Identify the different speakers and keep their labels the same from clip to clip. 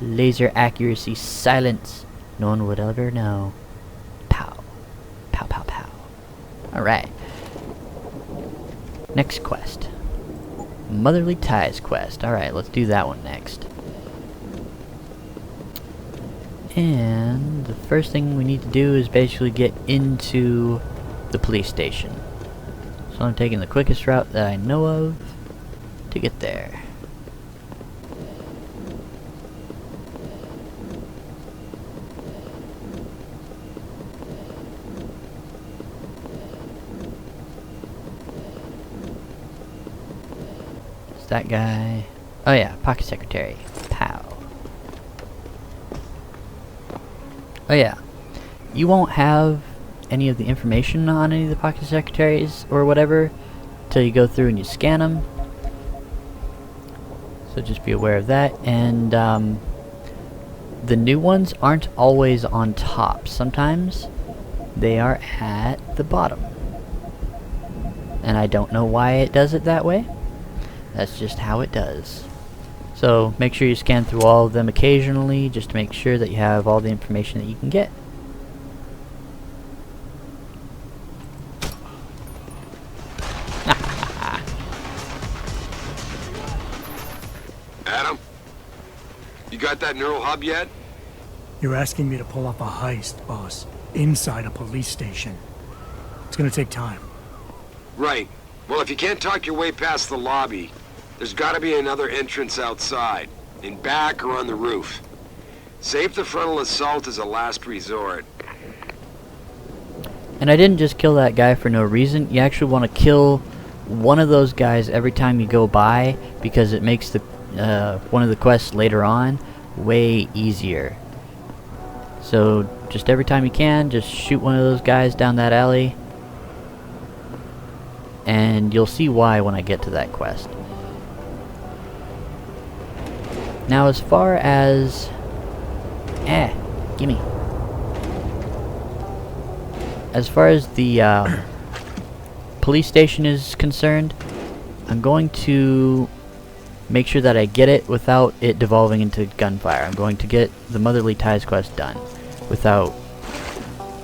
Speaker 1: Laser accuracy silence. No one would ever know. Pow. Pow, pow, pow. Alright. Next quest. Motherly Ties quest. Alright, let's do that one next. And the first thing we need to do is basically get into the police station. So I'm taking the quickest route that I know of to get there. It's that guy. Oh yeah, pocket secretary. Pow. Oh yeah, you won't have any of the information on any of the pocket secretaries or whatever till you go through and you scan them. So just be aware of that. And the new ones aren't always on top. Sometimes they are at the bottom. And I don't know why it does it that way. That's just how it does. So make sure you scan through all of them occasionally, just to make sure that you have all the information that you can get.
Speaker 2: Adam, you got that neural hub yet?
Speaker 3: You're asking me to pull off a heist, boss, inside a police station. It's gonna take time.
Speaker 2: Right. Well, if you can't talk your way past the lobby, there's gotta be another entrance outside, in back or on the roof. Save the frontal assault as a last resort.
Speaker 1: And I didn't just kill that guy for no reason. You actually want to kill one of those guys every time you go by, because it makes the one of the quests later on way easier. So just every time you can, just shoot one of those guys down that alley, and you'll see why when I get to that quest. Now as far as... gimme. As far as the police station is concerned, I'm going to make sure that I get it without it devolving into gunfire. I'm going to get the Motherly Ties quest done without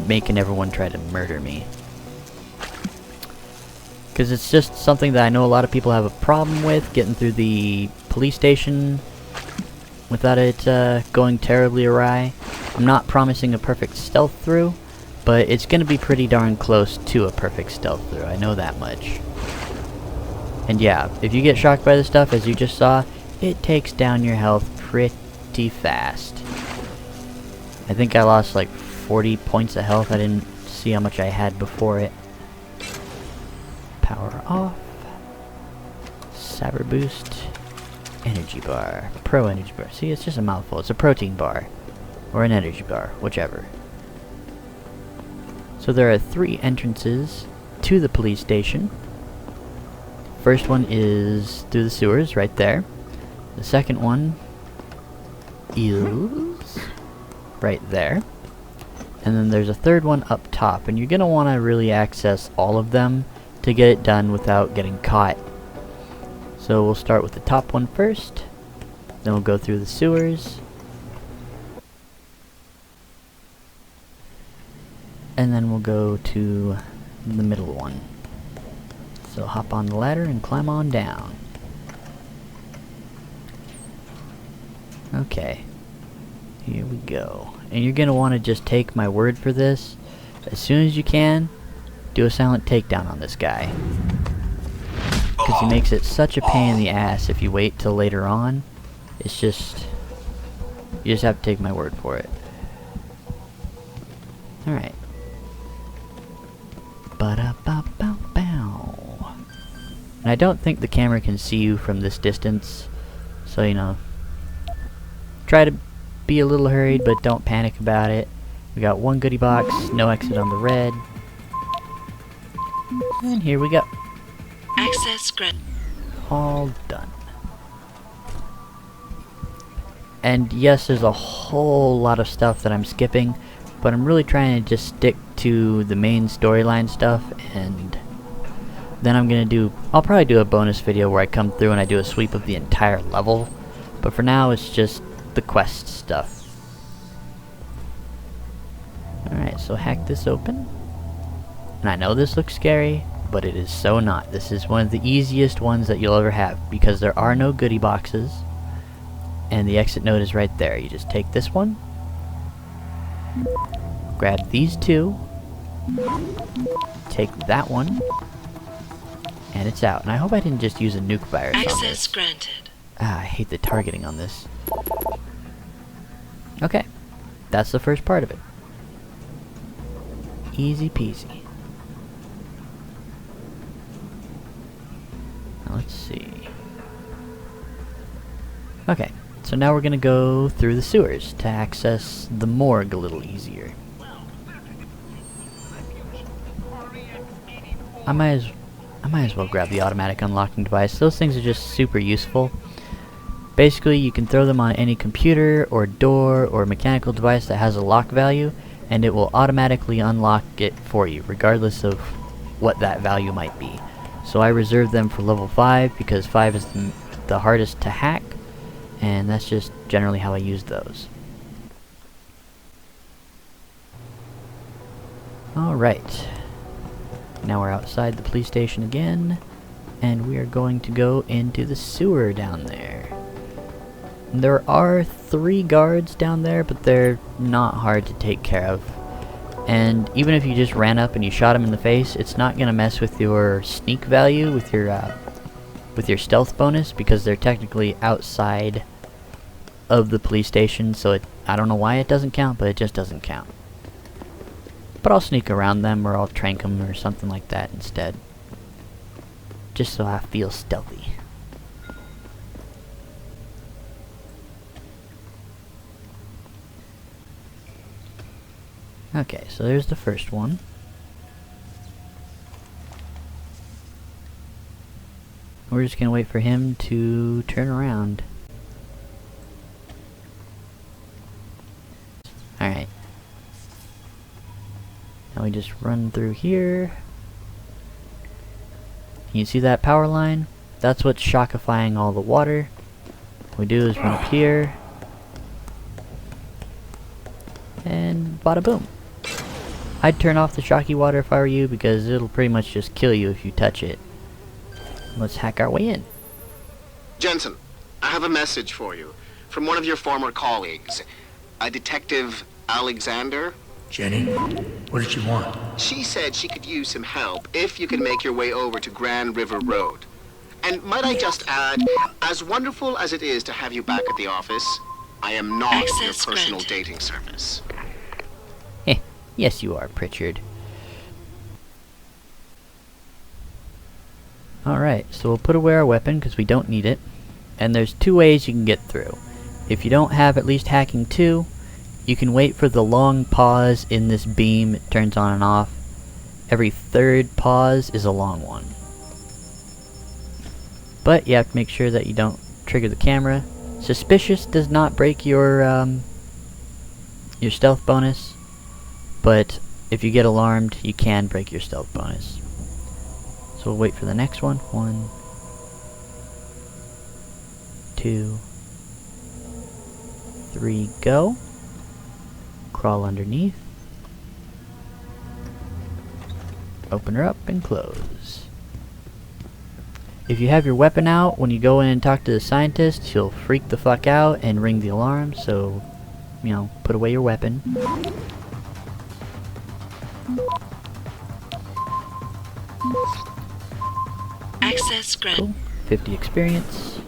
Speaker 1: making everyone try to murder me. Because it's just something that I know a lot of people have a problem with, getting through the police station without it going terribly awry. I'm not promising a perfect stealth through, but it's going to be pretty darn close to a perfect stealth through. I know that much. And yeah, if you get shocked by this stuff, as you just saw, it takes down your health pretty fast. I think I lost like 40 points of health. I didn't see how much I had before it. Power off. Cyber boost. Energy bar. Pro energy bar. See, it's just a mouthful. It's a protein bar. Or an energy bar. Whichever. So there are 3 entrances to the police station. First one is through the sewers, right there. The second one is right there. And then there's a third one up top. And you're going to want to really access all of them to get it done without getting caught. So we'll start with the top one first. Then we'll go through the sewers. And then we'll go to the middle one. So hop on the ladder and climb on down. Okay. Here we go. And you're going to want to just take my word for this. As soon as you can, do a silent takedown on this guy. Because he makes it such a pain in the ass if you wait till later on. It's just... you just have to take my word for it. Alright. Ba-da-ba-bow-bow. And I don't think the camera can see you from this distance. So, you know, try to be a little hurried, but don't panic about it. We got 1 goodie box, no exit on the red. And here we go.
Speaker 4: Access granted.
Speaker 1: All done. And yes, there's a whole lot of stuff that I'm skipping, but I'm really trying to just stick to the main storyline stuff, and then I'll probably do a bonus video where I come through and I do a sweep of the entire level. But for now, it's just the quest stuff. Alright, so hack this open. And I know this looks scary, but it is so not. This is one of the easiest ones that you'll ever have, because there are no goodie boxes, and the exit node is right there. You just take this one, grab these two, take that one, and it's out. And I hope I didn't just use a nuke virus on
Speaker 4: Access
Speaker 1: this.
Speaker 4: granted.
Speaker 1: Ah, I hate the targeting on this. Okay, that's the first part of it. Easy peasy. Now let's see. Okay, so now we're gonna go through the sewers to access the morgue a little easier. I might as well grab the automatic unlocking device. Those things are just super useful. Basically, you can throw them on any computer or door or mechanical device that has a lock value, and it will automatically unlock it for you, regardless of what that value might be. So I reserve them for level 5 because 5 is the hardest to hack, and that's just generally how I use those. Alright. Now we're outside the police station again, and we are going to go into the sewer down there. There are 3 guards down there, but they're not hard to take care of. And even if you just ran up and you shot him in the face, it's not gonna mess with your sneak value, with your stealth bonus, because they're technically outside of the police station. So I don't know why it doesn't count, but it just doesn't count. But I'll sneak around them, or I'll trank them, or something like that instead, just so I feel stealthy. Okay, so there's the first one. We're just gonna wait for him to turn around. Alright. Now we just run through here. You see that power line? That's what's shockifying all the water. What we do is run up here. And bada boom. I'd turn off the shocky water if I were you, because it'll pretty much just kill you if you touch it. Let's hack our way in.
Speaker 5: Jensen, I have a message for you from one of your former colleagues, a Detective Alexander.
Speaker 3: Jenny, what did she want?
Speaker 5: She said she could use some help if you could make your way over to Grand River Road. And might I just add, as wonderful as it is to have you back at the office, I am not your
Speaker 4: Access
Speaker 5: personal
Speaker 4: granted.
Speaker 5: dating service.
Speaker 1: Yes, you are, Pritchard. Alright, so we'll put away our weapon because we don't need it. And there's 2 ways you can get through. If you don't have at least hacking 2, you can wait for the long pause in this beam. It turns on and off. Every 3rd pause is a long one. But you have to make sure that you don't trigger the camera. Suspicious does not break your stealth bonus. But if you get alarmed, you can break your stealth bonus. So we'll wait for the next one. 1, 2, 3, go. Crawl underneath. Open her up and close. If you have your weapon out, when you go in and talk to the scientist, he'll freak the fuck out and ring the alarm, so, you know, put away your weapon.
Speaker 4: Access granted.
Speaker 1: Cool. 50 experience.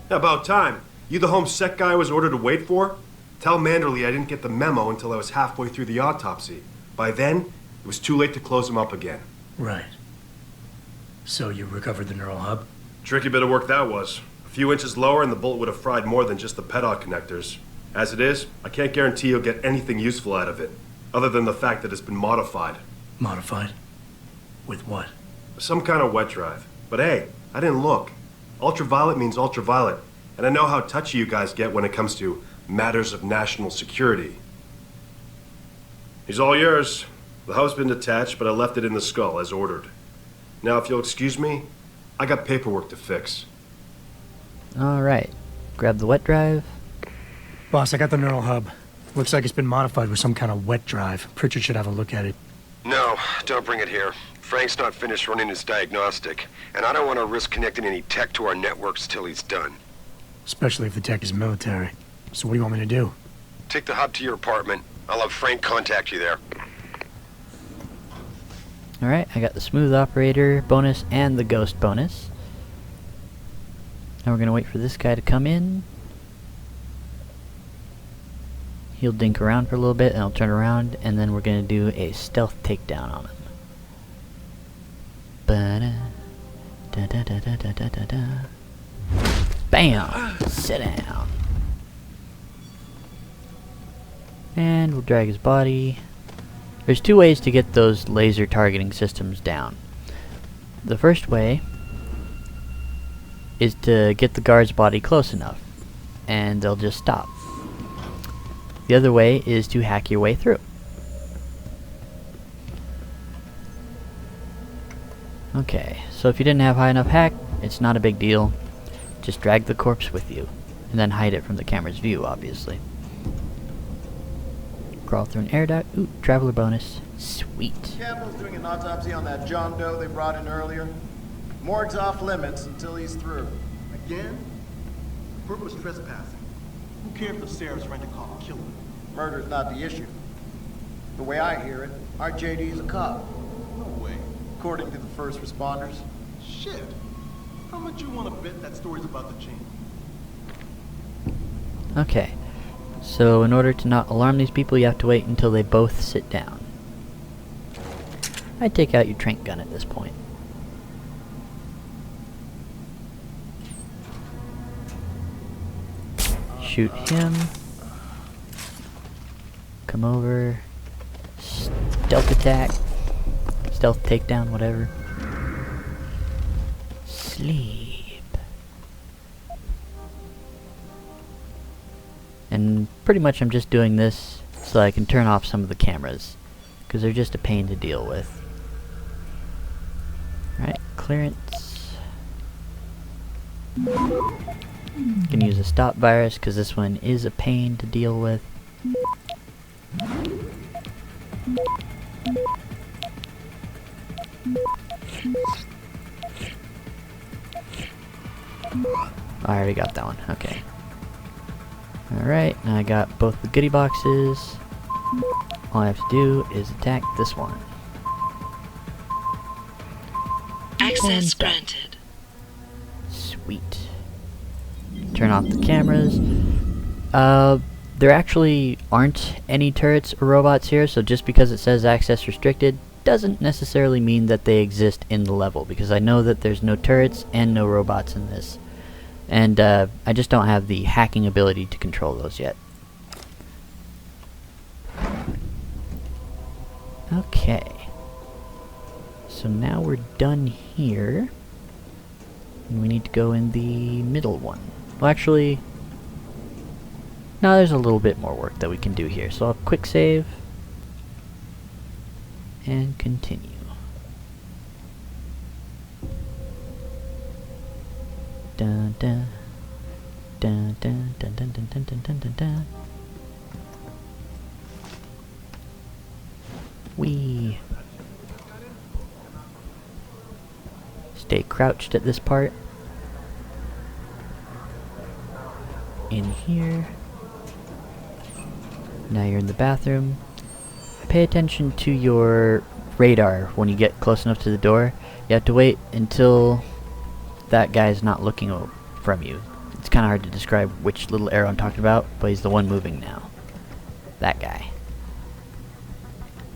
Speaker 6: About time. You the home sec guy I was ordered to wait for? Tell Manderley I didn't get the memo until I was halfway through the autopsy. By then, it was too late to close him up again.
Speaker 3: Right. So you recovered the neural hub?
Speaker 6: Tricky bit of work that was. A few inches lower and the bullet would have fried more than just the pedal connectors. As it is, I can't guarantee you'll get anything useful out of it, other than the fact that it's been modified.
Speaker 3: Modified? With what?
Speaker 6: Some kind of wet drive. But hey, I didn't look. Ultraviolet means ultraviolet, and I know how touchy you guys get when it comes to matters of national security. He's all yours. The hub's been detached, but I left it in the skull as ordered. Now, if you'll excuse me, I got paperwork to fix.
Speaker 1: Alright. Grab the wet drive.
Speaker 3: Boss, I got the neural hub. Looks like it's been modified with some kind of wet drive. Pritchard should have a look at it.
Speaker 2: No, don't bring it here. Frank's not finished running his diagnostic, and I don't want to risk connecting any tech to our networks till he's done.
Speaker 3: Especially if the tech is military. So what do you want me to do?
Speaker 2: Take the hub to your apartment. I'll have Frank contact you there.
Speaker 1: Alright, I got the smooth operator bonus and the ghost bonus. Now we're gonna wait for this guy to come in. He'll dink around for a little bit and I'll turn around, and then we're gonna do a stealth takedown on him. Bam! Sit down. And we'll drag his body. There's two ways to get those laser targeting systems down. The first way is to get the guard's body close enough, and they'll just stop. The other way is to hack your way through. Okay, so if you didn't have high enough hack, it's not a big deal. Just drag the corpse with you, and then hide it from the camera's view, obviously. Crawl through an air duct. Ooh, traveler bonus. Sweet.
Speaker 7: Campbell's doing an autopsy on that John Doe they brought in earlier. Morgue's off limits until he's through.
Speaker 8: Again? Purpose trespassing. Who cares if Sarah's rent a car or kill him?
Speaker 7: Murder's not the issue. The way I hear it, our JD's a cop,
Speaker 8: No way.
Speaker 7: according to the first responders.
Speaker 8: Shit. How much you want to bet that story's about to change?
Speaker 1: Okay. So in order to not alarm these people, you have to wait until they both sit down. I'd take out your trank gun at this point. Shoot him. Come over. Stealth attack. Stealth takedown, whatever. Sleep. And pretty much I'm just doing this so I can turn off some of the cameras, because they're just a pain to deal with. Alright, clearance. Can use a stop virus because this one is a pain to deal with. I already got that one, okay. Alright, now I got both the goodie boxes. All I have to do is attack this one.
Speaker 4: Access
Speaker 1: And done.
Speaker 4: granted.
Speaker 1: Sweet. Turn off the cameras. There actually aren't any turrets or robots here, so just because it says access restricted doesn't necessarily mean that they exist in the level, because I know that there's no turrets and no robots in this. And I just don't have the hacking ability to control those yet. Okay. So now we're done here. And we need to go in the middle one. Well, actually, no, there's a little bit more work that we can do here. So I'll quick save and continue. Dun dun dun dun dun dun dun dun dun dun dun dun. Wee. Stay crouched at this part. In here. Now you're in the bathroom. Pay attention to your radar when you get close enough to the door. You have to wait until that guy's not looking from you. It's kind of hard to describe which little arrow I'm talking about, but he's the one moving now. That guy.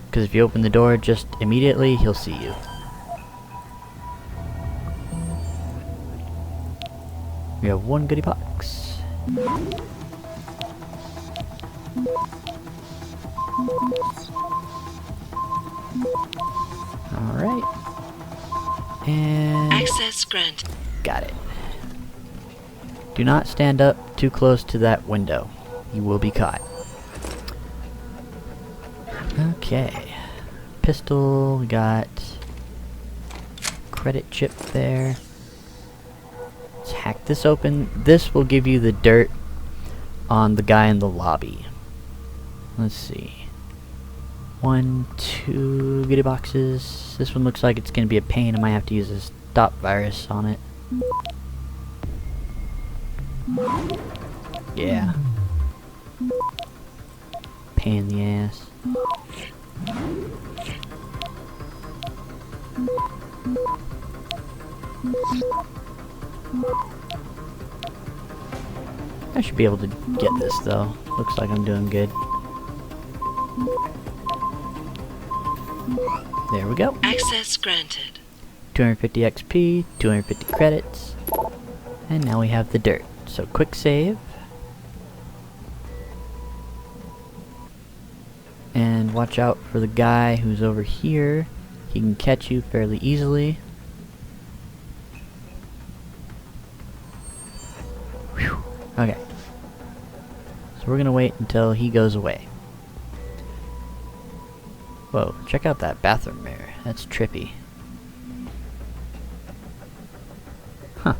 Speaker 1: Because if you open the door just immediately, he'll see you. We have one goodie box. Alright. And
Speaker 4: Access granted.
Speaker 1: got it. Do not stand up too close to that window. You will be caught. Okay. Pistol, we got credit chip there. Let's hack this open. This will give you the dirt on the guy in the lobby. Let's see. 1, 2 goodie boxes. This one looks like it's gonna be a pain. I might have to use a stop virus on it. Yeah. Pain in the ass. I should be able to get this though. Looks like I'm doing good. There we go.
Speaker 4: Access granted.
Speaker 1: 250 XP, 250 credits, and now we have the dirt. So quick save. And watch out for the guy who's over here. He can catch you fairly easily. Whew. Okay. So we're gonna wait until he goes away. Whoa, check out that bathroom mirror. That's trippy. Huh.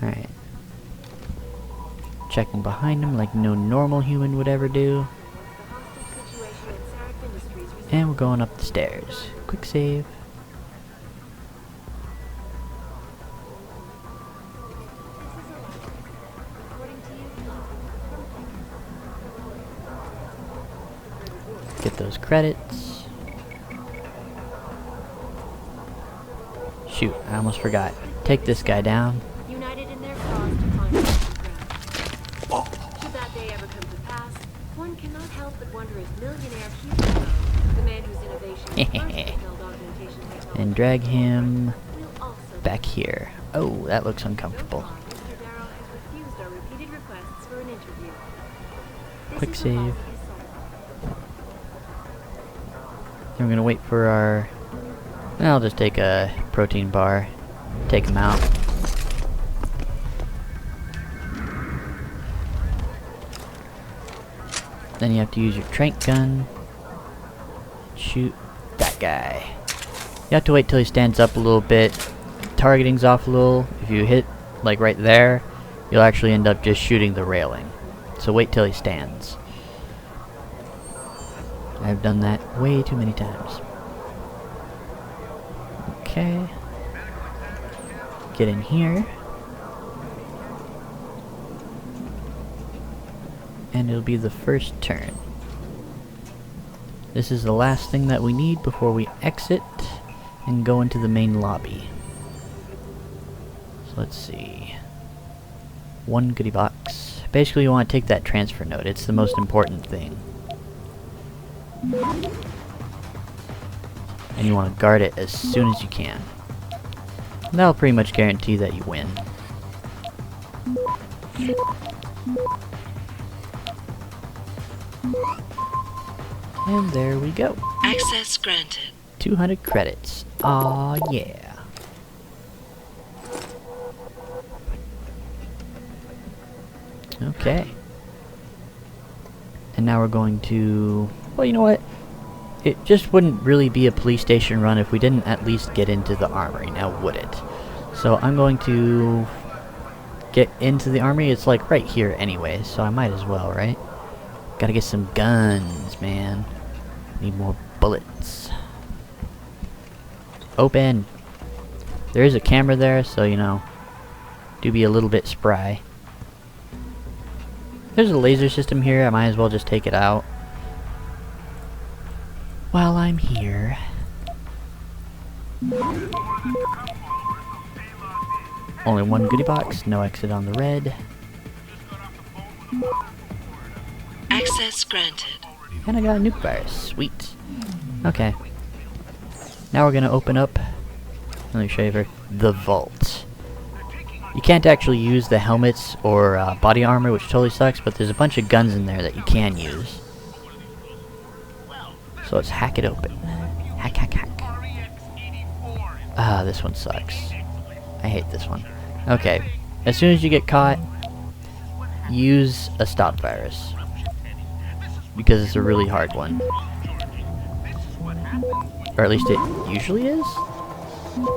Speaker 1: Alright. Checking behind him like no normal human would ever do. And we're going up the stairs. Quick save. Get those credits. Shoot, I almost forgot. Take this guy down.
Speaker 9: United in their cause to find common ground. Should that day ever come to pass, one cannot help but wonder if millionaire Hugh Brown, the man whose innovation first propelled augmentation technology,
Speaker 1: And drag him
Speaker 9: will also
Speaker 1: back here. Oh, that looks uncomfortable.
Speaker 9: So far, Mr. Darrow has refused our repeated requests for an interview. This
Speaker 1: Quick
Speaker 9: is a
Speaker 1: save.
Speaker 9: policy assault.
Speaker 1: Then we're gonna wait for our... I'll just take a protein bar. Take him out. Then you have to use your trank gun. Shoot that guy. You have to wait till he stands up a little bit. Targeting's off a little. If you hit like right there, you'll actually end up just shooting the railing. So wait till he stands. I've done that way too many times. Okay. Get in here. And it'll be the first turn. This is the last thing that we need before we exit and go into the main lobby. So let's see. 1 goodie box. Basically you want to take that transfer note. It's the most important thing. And you want to guard it as soon as you can. And that'll pretty much guarantee that you win. And there we go.
Speaker 4: Access granted.
Speaker 1: 200 credits. Aw, yeah. Okay. And now we're going to... Well, you know what? It just wouldn't really be a police station run if we didn't at least get into the armory, now would it? So I'm going to get into the armory. It's like right here anyway, so I might as well, right? Gotta get some guns, man. Need more bullets. Open! There is a camera there, so you know, do be a little bit spry. There's a laser system here, I might as well just take it out. While I'm here. Only 1 goodie box, no exit on the red.
Speaker 4: Access granted.
Speaker 1: And I got a nuke virus, sweet. Okay. Now we're gonna open up, let me show you the vault. You can't actually use the helmets or body armor, which totally sucks, but there's a bunch of guns in there that you can use. So let's hack it open. Hack, hack, hack. Ah, this one sucks. I hate this one. Okay, as soon as you get caught, use a stop virus. Because it's a really hard one. Or at least it usually is?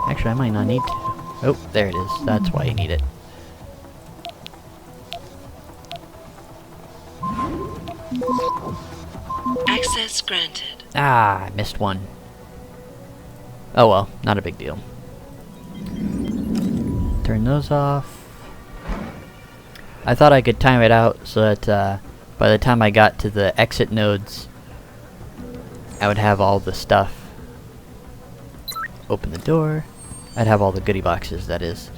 Speaker 1: Actually, I might not need to. Oh, there it is. That's why you need it.
Speaker 4: Access granted.
Speaker 1: Ah, I missed one. Oh well, not a big deal. Turn those off. I thought I could time it out so that by the time I got to the exit nodes, I would have all the stuff. Open the door. I'd have all the goodie boxes, that is.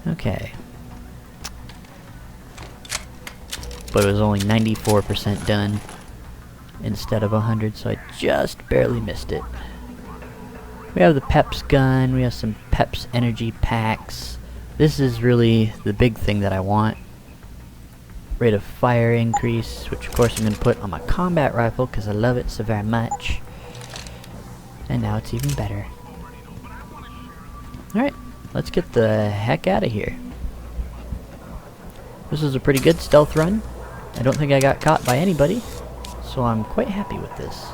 Speaker 1: Okay. But it was only 94% done instead of 100, so I just barely missed it. We have the Peps gun, we have some Peps energy packs. This is really the big thing that I want. Rate of fire increase, which of course I'm going to put on my combat rifle because I love it so very much. And now it's even better. Alright, let's get the heck out of here. This was a pretty good stealth run. I don't think I got caught by anybody, so I'm quite happy with this.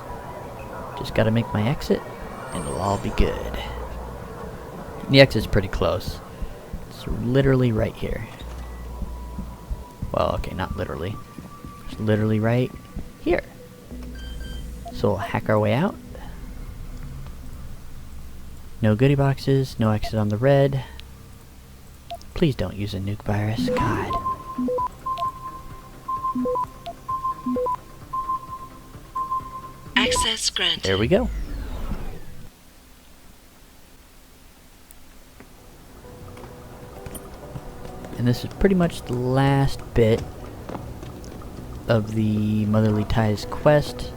Speaker 1: Just gotta make my exit, and it'll all be good. The exit's pretty close. It's literally right here. Well, okay, not literally. It's literally right here. So we'll hack our way out. No goodie boxes, no exit on the red. Please don't use a nuke virus, God.
Speaker 4: Access granted.
Speaker 1: There we go. And this is pretty much the last bit of the Motherly Ties quest.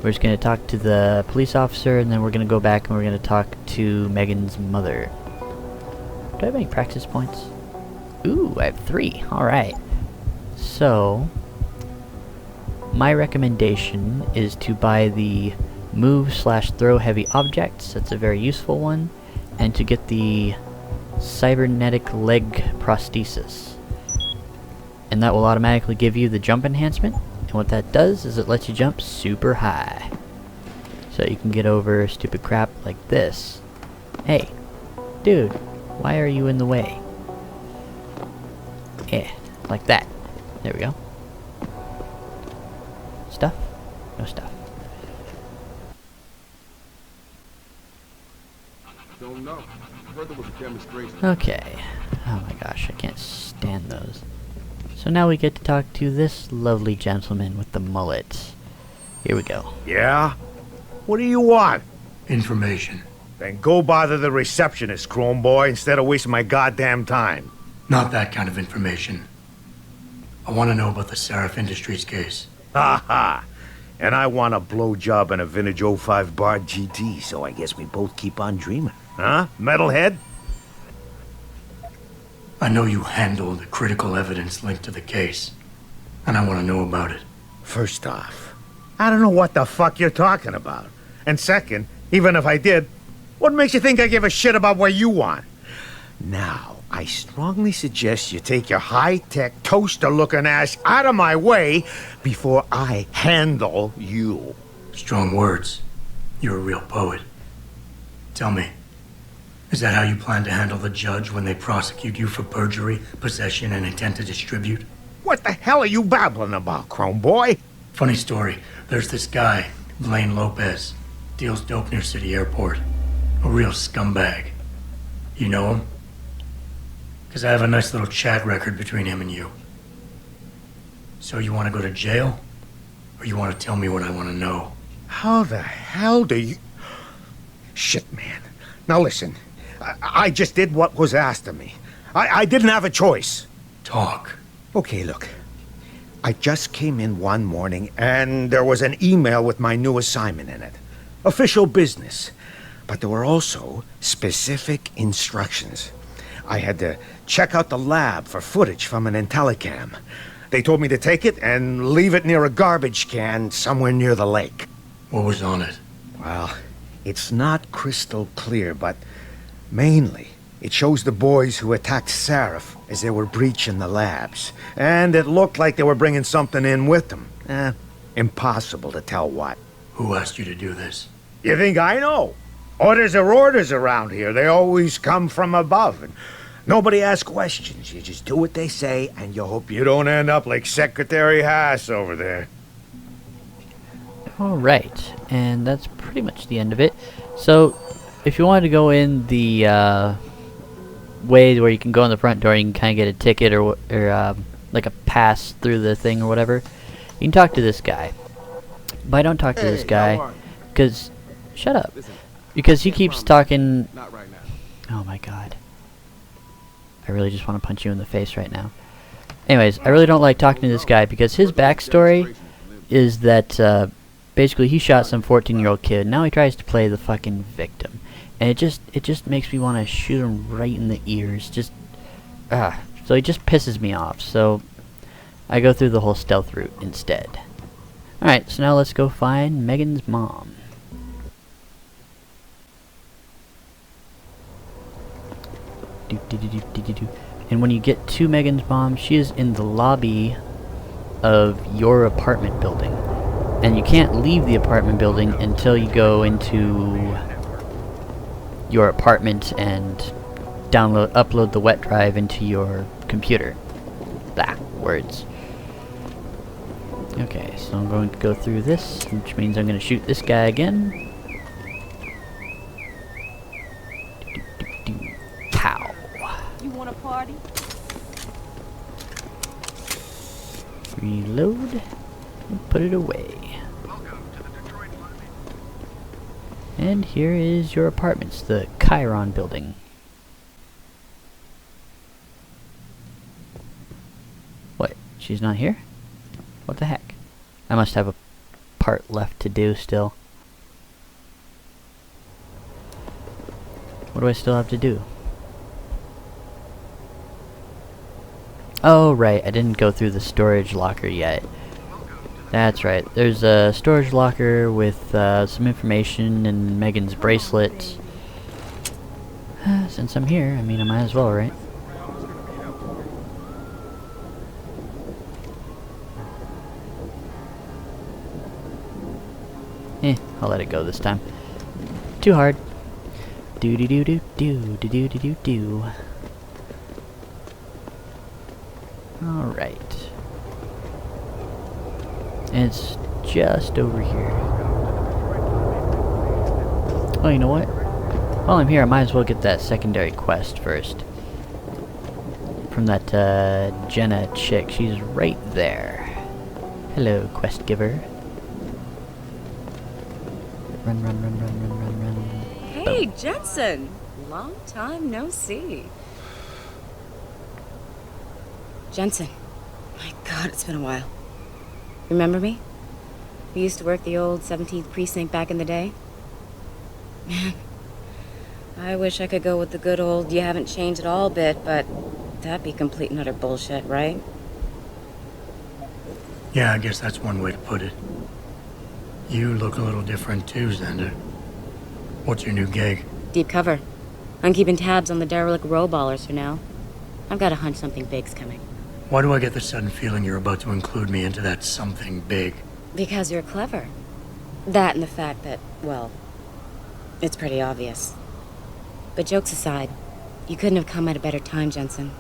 Speaker 1: We're just going to talk to the police officer, and then we're going to go back and we're going to talk to Megan's mother. Do I have any practice points? Ooh, I have 3. Alright. So, my recommendation is to buy the move/throw heavy objects. That's a very useful one. And to get the cybernetic leg prosthesis. And that will automatically give you the jump enhancement. And what that does is it lets you jump super high. So you can get over stupid crap like this. Hey, dude, why are you in the way? Yeah, like that. There we go. Stuff? No stuff.
Speaker 10: Don't know. Heard there was a demonstration.
Speaker 1: Okay. Oh my gosh, I can't stand those. So now we get to talk to this lovely gentleman with the mullet. Here we go.
Speaker 11: Yeah? What do you want?
Speaker 3: Information.
Speaker 11: Then go bother the receptionist, Chrome Boy, instead of wasting my goddamn time.
Speaker 3: Not that kind of information. I want to know about the Seraph Industries case.
Speaker 11: Ha ha! And I want a blowjob and a vintage 05 Bard GT, so I guess we both keep on dreaming. Huh? Metalhead?
Speaker 3: I know you handled the critical evidence linked to the case, and I want to know about it.
Speaker 11: First off, I don't know what the fuck you're talking about. And second, even if I did, what makes you think I give a shit about what you want? Now, I strongly suggest you take your high-tech, toaster-looking ass out of my way before I handle you.
Speaker 3: Strong words. You're a real poet. Tell me, is that how you plan to handle the judge when they prosecute you for perjury, possession, and intent to distribute?
Speaker 11: What the hell are you babbling about, Chrome Boy?
Speaker 3: Funny story. There's this guy, Blaine Lopez. Deals dope near City Airport. A real scumbag. You know him? Because I have a nice little chat record between him and you. So you want to go to jail? Or you want to tell me what I want to know?
Speaker 11: How the hell do you... Shit, man. Now listen, I just did what was asked of me. I didn't have a choice.
Speaker 3: Talk.
Speaker 11: Okay, look. I just came in one morning and there was an email with my new assignment in it. Official business. But there were also specific instructions. I had to check out the lab for footage from an Intellicam. They told me to take it and leave it near a garbage can somewhere near the lake.
Speaker 3: What was on it?
Speaker 11: Well, it's not crystal clear, but mainly it shows the boys who attacked Seraph as they were breaching the labs. And it looked like they were bringing something in with them. Impossible to tell what.
Speaker 3: Who asked you to do this?
Speaker 11: You think I know? Orders are orders around here. They always come from above. And nobody asks questions. You just do what they say, and you hope you don't end up like Secretary Haas over there.
Speaker 1: Alright, and that's pretty much the end of it. So, if you wanted to go in the way where you can go in the front door, you can kind of get a ticket or like a pass through the thing or whatever, you can talk to this guy. But I don't talk to this guy, because... Shut up. Because he keeps talking...
Speaker 10: Not right now.
Speaker 1: Oh my god. I really just want to punch you in the face right now. Anyways, I really don't like talking to this guy because his backstory is that basically he shot some 14-year-old kid. Now he tries to play the fucking victim. And it just makes me want to shoot him right in the ears. Just so he just pisses me off. So I go through the whole stealth route instead. Alright, so now let's go find Megan's mom. And when you get to Megan's mom, she is in the lobby of your apartment building. And you can't leave the apartment building until you go into your apartment and upload the wet drive into your computer. Blah, words. Okay, so I'm going to go through this, which means I'm going to shoot this guy again. Pow.
Speaker 12: You want a party?
Speaker 1: Reload and put it away. And here is your apartments, the Chiron building. What? She's not here? What the heck? I must have a part left to do still. What do I still have to do? Oh, right, I didn't go through the storage locker yet. That's right, there's a storage locker with some information and Megan's bracelet. Since I'm here, I mean, I might as well, right? I'll let it go this time. Too hard. Do-do-do-do-do-do-do-do-do. Alright. And it's just over here. Oh, you know what? While I'm here, I might as well get that secondary quest first. From that, Jenna chick. She's right there. Hello, quest giver. Run, run, run, run, run, run, run.
Speaker 12: Hey, Jensen! Long time no see. Jensen. My god, it's been a while. Remember me? We used to work the old 17th precinct back in the day. Man, I wish I could go with the good old you haven't changed at all bit, but that'd be complete and utter bullshit, right?
Speaker 3: Yeah, I guess that's one way to put it. You look a little different too, Xander. What's your new gig?
Speaker 12: Deep cover. I'm keeping tabs on the derelict row ballers for now. I've got a hunch something big's coming.
Speaker 3: Why do I get the sudden feeling you're about to include me into that something big?
Speaker 12: Because you're clever. That and the fact that, well, it's pretty obvious. But jokes aside, you couldn't have come at a better time, Jensen.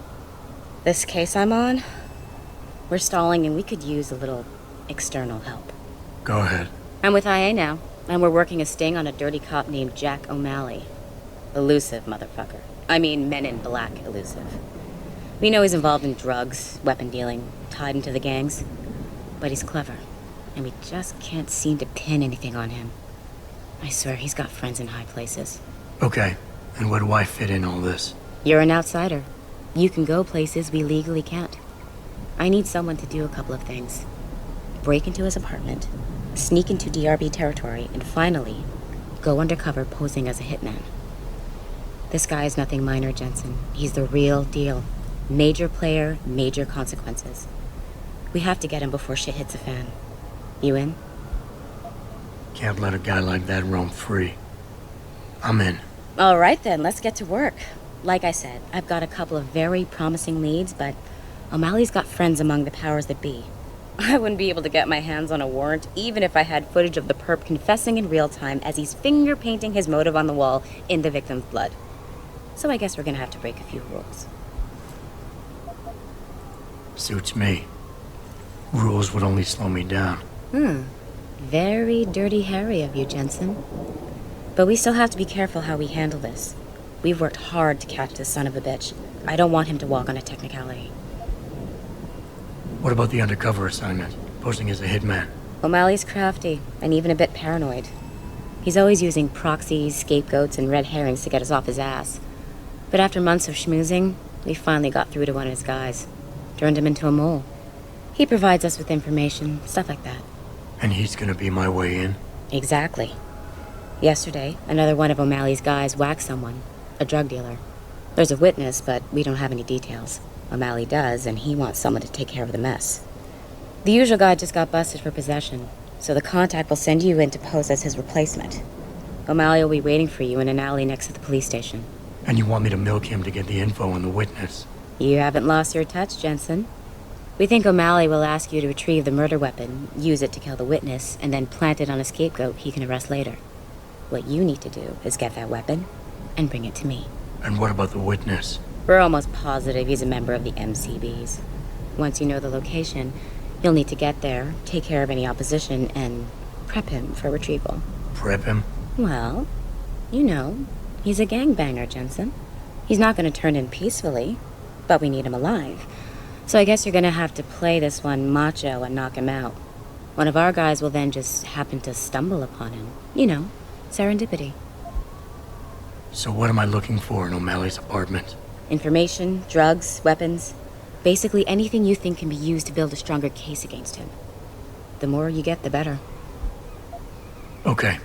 Speaker 12: This case I'm on, we're stalling and we could use a little external help.
Speaker 3: Go ahead.
Speaker 12: I'm with IA now, and we're working a sting on a dirty cop named Jack O'Malley. Elusive motherfucker. I mean, Men in Black elusive. We know he's involved in drugs, weapon dealing, tied into the gangs. But he's clever, and we just can't seem to pin anything on him. I swear he's got friends in high places.
Speaker 3: Okay, and where do I fit in all this?
Speaker 12: You're an outsider. You can go places we legally can't. I need someone to do a couple of things. Break into his apartment, sneak into DRB territory, and finally, go undercover posing as a hitman. This guy is nothing minor, Jensen. He's the real deal. Major player, major consequences. We have to get him before shit hits the fan. You in?
Speaker 3: Can't let a guy like that roam free. I'm in.
Speaker 12: All right then, let's get to work. Like I said, I've got a couple of very promising leads, but O'Malley's got friends among the powers that be. I wouldn't be able to get my hands on a warrant even if I had footage of the perp confessing in real time as he's finger painting his motive on the wall in the victim's blood. So I guess we're gonna have to break a few rules.
Speaker 3: Suits me. Rules would only slow me down.
Speaker 12: Very dirty Harry of you, Jensen. But we still have to be careful how we handle this. We've worked hard to catch this son of a bitch. I don't want him to walk on a technicality.
Speaker 3: What about the undercover assignment? Posing as a hitman?
Speaker 12: O'Malley's crafty, and even a bit paranoid. He's always using proxies, scapegoats, and red herrings to get us off his ass. But after months of schmoozing, we finally got through to one of his guys. Turned him into a mole. He provides us with information, stuff like that.
Speaker 3: And he's gonna be my way in?
Speaker 12: Exactly. Yesterday, another one of O'Malley's guys whacked someone, a drug dealer. There's a witness, but we don't have any details. O'Malley does, and he wants someone to take care of the mess. The usual guy just got busted for possession, so the contact will send you in to pose as his replacement. O'Malley will be waiting for you in an alley next to the police station.
Speaker 3: And you want me to milk him to get the info on the witness?
Speaker 12: You haven't lost your touch, Jensen. We think O'Malley will ask you to retrieve the murder weapon, use it to kill the witness, and then plant it on a scapegoat he can arrest later. What you need to do is get that weapon and bring it to me.
Speaker 3: And what about the witness?
Speaker 12: We're almost positive he's a member of the MCBs. Once you know the location, you'll need to get there, take care of any opposition, and prep him for retrieval.
Speaker 3: Prep him?
Speaker 12: Well, you know, he's a gangbanger, Jensen. He's not going to turn in peacefully, but we need him alive. So I guess you're going to have to play this one macho and knock him out. One of our guys will then just happen to stumble upon him. You know, serendipity.
Speaker 3: So what am I looking for in O'Malley's apartment?
Speaker 12: Information, drugs, weapons. Basically anything you think can be used to build a stronger case against him. The more you get, the better.
Speaker 3: Okay.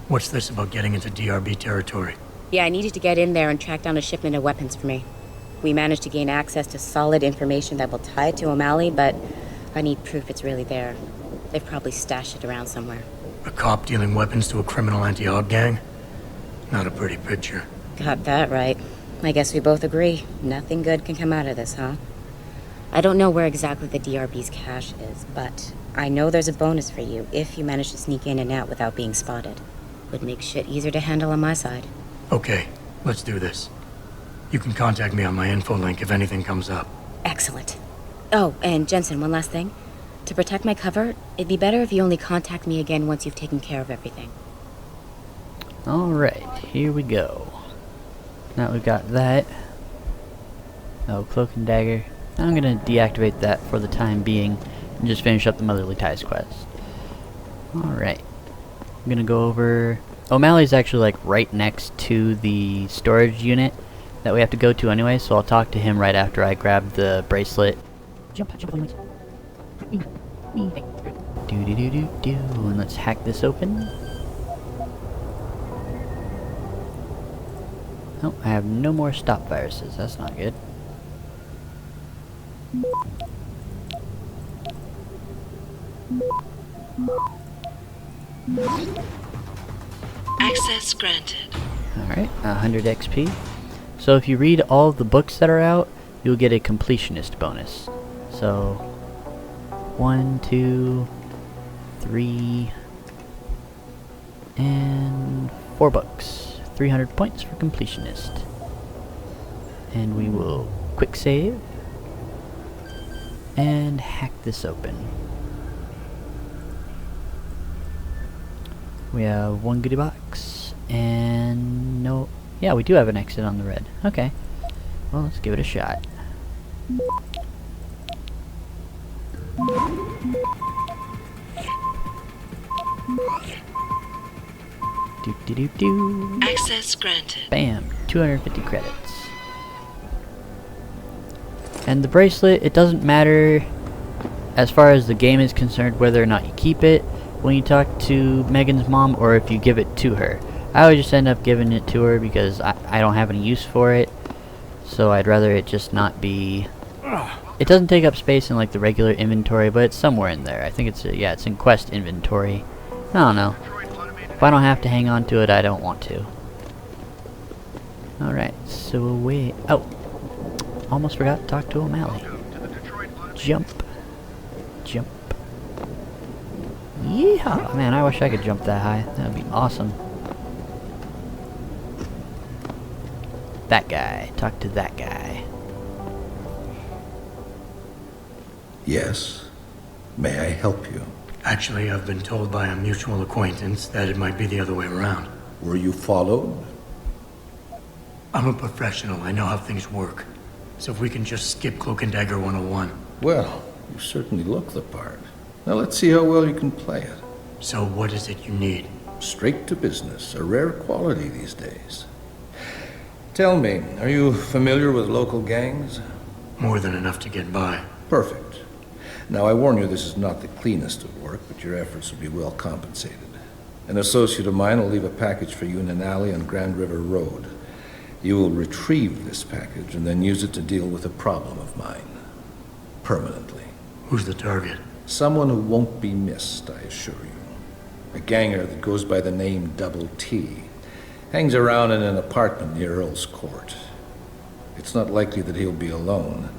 Speaker 3: What's this about getting into DRB territory?
Speaker 12: Yeah, I needed to get in there and track down a shipment of weapons for me. We managed to gain access to solid information that will tie it to O'Malley, but I need proof it's really there. They've probably stashed it around somewhere.
Speaker 3: A cop dealing weapons to a criminal anti-Aug gang? Not a pretty picture.
Speaker 12: Got that right. I guess we both agree. Nothing good can come out of this, huh? I don't know where exactly the DRB's cache is, but I know there's a bonus for you if you manage to sneak in and out without being spotted. Would make shit easier to handle on my side.
Speaker 3: Okay, let's do this. You can contact me on my info link if anything comes up.
Speaker 12: Excellent. Oh, and Jensen, one last thing. To protect my cover, it'd be better if you only contact me again once you've taken care of everything.
Speaker 1: Alright, here we go. Now we've got that. Oh, cloak and dagger. I'm gonna deactivate that for the time being and just finish up the Motherly Ties quest. Alright. I'm gonna go over... O'Malley's actually like right next to the storage unit that we have to go to anyway, so I'll talk to him right after I grab the bracelet. Jump, anyways. Do, and let's hack this open. Oh, I have no more stop viruses. That's not good.
Speaker 4: Access granted.
Speaker 1: Alright, 100 XP. So if you read all of the books that are out, you'll get a completionist bonus. So 1, 2, 3, and 4 books. 300 points for completionist. And we will quick save and hack this open. We have 1 goodie box and no... Yeah, we do have an exit on the red. Okay. Well, let's give it a shot. Do.
Speaker 4: Access granted.
Speaker 1: Bam, 250 credits. And the bracelet, it doesn't matter as far as the game is concerned whether or not you keep it when you talk to Megan's mom or if you give it to her. I would just end up giving it to her because I don't have any use for it. So I'd rather it just not be... It doesn't take up space in like the regular inventory, but it's somewhere in there. I think it's, yeah, it's in quest inventory. I don't know. If I don't have to hang on to it, I don't want to. Alright, so we... Oh! Almost forgot to talk to O'Malley. Jump. Jump. Yeehaw! Man, I wish I could jump that high. That would be awesome. That guy. Talk to that guy.
Speaker 13: Yes. May I help you?
Speaker 3: Actually, I've been told by a mutual acquaintance that it might be the other way around.
Speaker 13: Were you followed?
Speaker 3: I'm a professional. I know how things work. So if we can just skip Cloak and Dagger 101.
Speaker 13: Well, you certainly look the part. Now let's see how well you can play it.
Speaker 3: So what is it you need?
Speaker 13: Straight to business, a rare quality these days. Tell me, are you familiar with local gangs?
Speaker 3: More than enough to get by.
Speaker 13: Perfect. Now I warn you, this is not the cleanest of work, but your efforts will be well compensated. An associate of mine will leave a package for you in an alley on Grand River Road. You will retrieve this package and then use it to deal with a problem of mine. Permanently.
Speaker 3: Who's the target?
Speaker 13: Someone who won't be missed, I assure you. A ganger that goes by the name Double T. Hangs around in an apartment near Earl's Court. It's not likely that he'll be alone,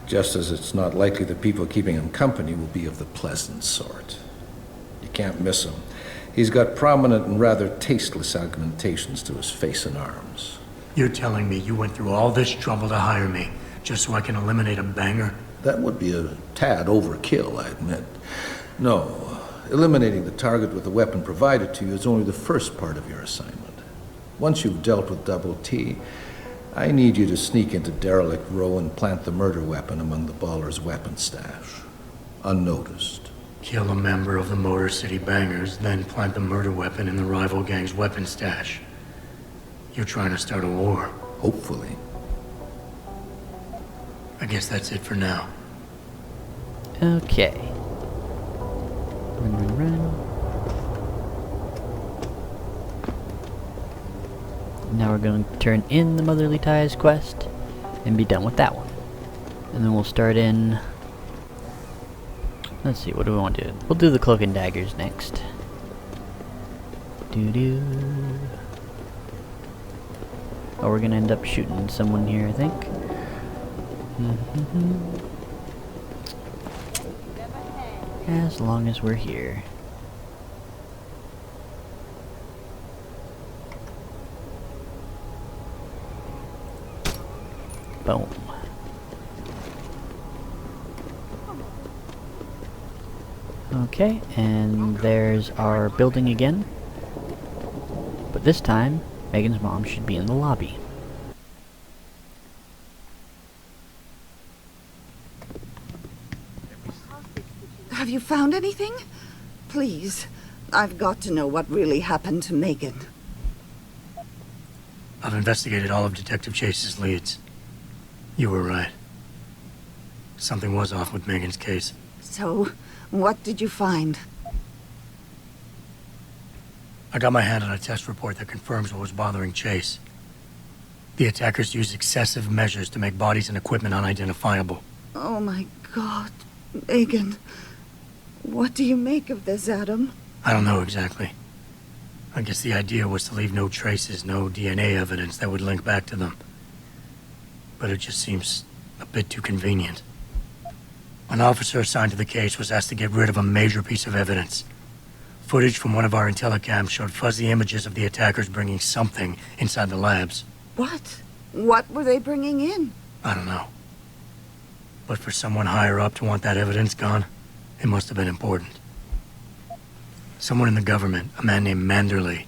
Speaker 13: just as it's not likely the people keeping him company will be of the pleasant sort. You can't miss him. He's got prominent and rather tasteless augmentations to his face and arms.
Speaker 3: You're telling me you went through all this trouble to hire me, just so I can eliminate a banger?
Speaker 13: That would be a tad overkill, I admit. No, eliminating the target with the weapon provided to you is only the first part of your assignment. Once you've dealt with Double T, I need you to sneak into Derelict Row and plant the murder weapon among the Baller's weapon stash. Unnoticed.
Speaker 3: Kill a member of the Motor City Bangers, then plant the murder weapon in the rival gang's weapon stash. You're trying to start a war.
Speaker 13: Hopefully.
Speaker 3: I guess that's it for now.
Speaker 1: Okay. Run. Now we're going to turn in the Motherly Ties quest and be done with that one. And then we'll start in... Let's see, what do we want to do? We'll do the Cloak and Daggers next. Doo-doo. Oh, we're going to end up shooting someone here, I think. As long as we're here. Boom. Okay, and there's our building again. But this time, Megan's mom should be in the lobby.
Speaker 14: Have you found anything? Please, I've got to know what really happened to Megan.
Speaker 3: I've investigated all of Detective Chase's leads. You were right. Something was off with Megan's case.
Speaker 14: So, what did you find?
Speaker 3: I got my hand on a test report that confirms what was bothering Chase. The attackers used excessive measures to make bodies and equipment unidentifiable.
Speaker 14: Oh my God, Megan. What do you make of this, Adam?
Speaker 3: I don't know exactly. I guess the idea was to leave no traces, no DNA evidence that would link back to them. But it just seems a bit too convenient. An officer assigned to the case was asked to get rid of a major piece of evidence. Footage from one of our intellicams showed fuzzy images of the attackers bringing something inside the labs.
Speaker 14: What? What were they bringing in?
Speaker 3: I don't know. But for someone higher up to want that evidence gone, it must have been important. Someone in the government, a man named Manderley,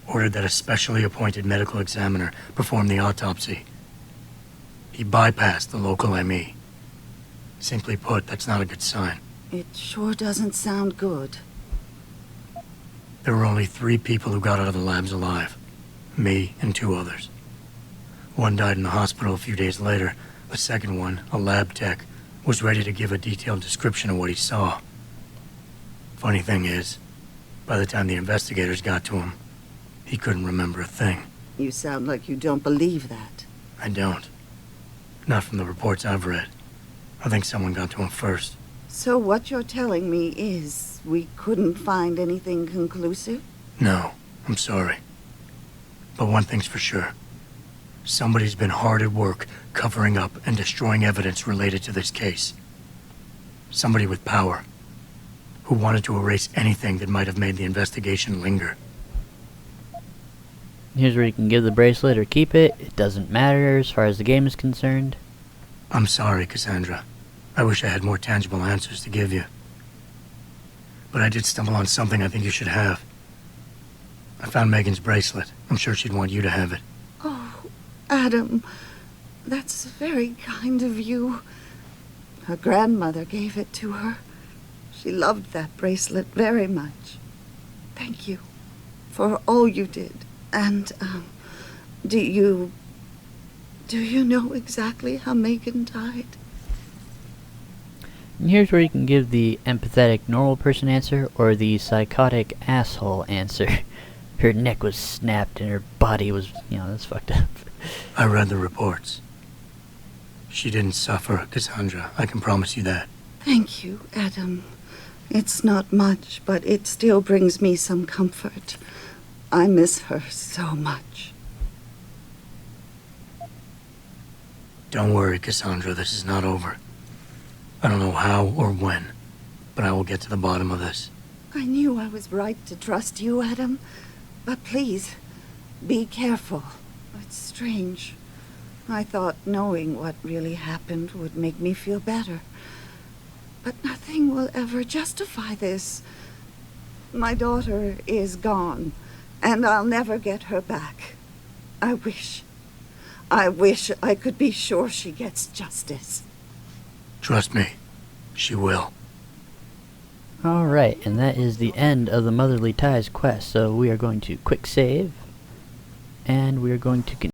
Speaker 3: ordered that a specially appointed medical examiner perform the autopsy. He bypassed the local ME. Simply put, that's not a good sign.
Speaker 14: It sure doesn't sound good.
Speaker 3: There were only 3 people who got out of the labs alive. Me and 2 others. One died in the hospital a few days later. The second one, a lab tech, was ready to give a detailed description of what he saw. Funny thing is, by the time the investigators got to him, he couldn't remember a thing.
Speaker 14: You sound like you don't believe that.
Speaker 3: I don't. Not from the reports I've read. I think someone got to him first.
Speaker 14: So what you're telling me is we couldn't find anything conclusive?
Speaker 3: No, I'm sorry. But one thing's for sure. Somebody's been hard at work covering up and destroying evidence related to this case. Somebody with power. who wanted to erase anything that might have made the investigation linger.
Speaker 1: Here's where you can give the bracelet or keep it. It doesn't matter as far as the game is concerned.
Speaker 3: I'm sorry, Cassandra. I wish I had more tangible answers to give you. But I did stumble on something I think you should have. I found Megan's bracelet. I'm sure she'd want you to have it.
Speaker 14: Oh, Adam, that's very kind of you. Her grandmother gave it to her. She loved that bracelet very much. Thank you for all you did. And, do you know exactly how Megan died?
Speaker 1: And here's where you can give the empathetic normal person answer or the psychotic asshole answer. Her neck was snapped and her body was, that's fucked up.
Speaker 3: I read the reports. She didn't suffer, Cassandra. I can promise you that.
Speaker 14: Thank you, Adam. It's not much, but it still brings me some comfort. I miss her so much.
Speaker 3: Don't worry, Cassandra. This is not over. I don't know how or when, but I will get to the bottom of this.
Speaker 14: I knew I was right to trust you, Adam. But please, be careful. It's strange. I thought knowing what really happened would make me feel better. But nothing will ever justify this. My daughter is gone, and I'll never get her back. I wish I could be sure she gets justice.
Speaker 3: Trust me, she will.
Speaker 1: Alright, and that is the end of the Motherly Ties quest. So we are going to quick save, and we are going to continue.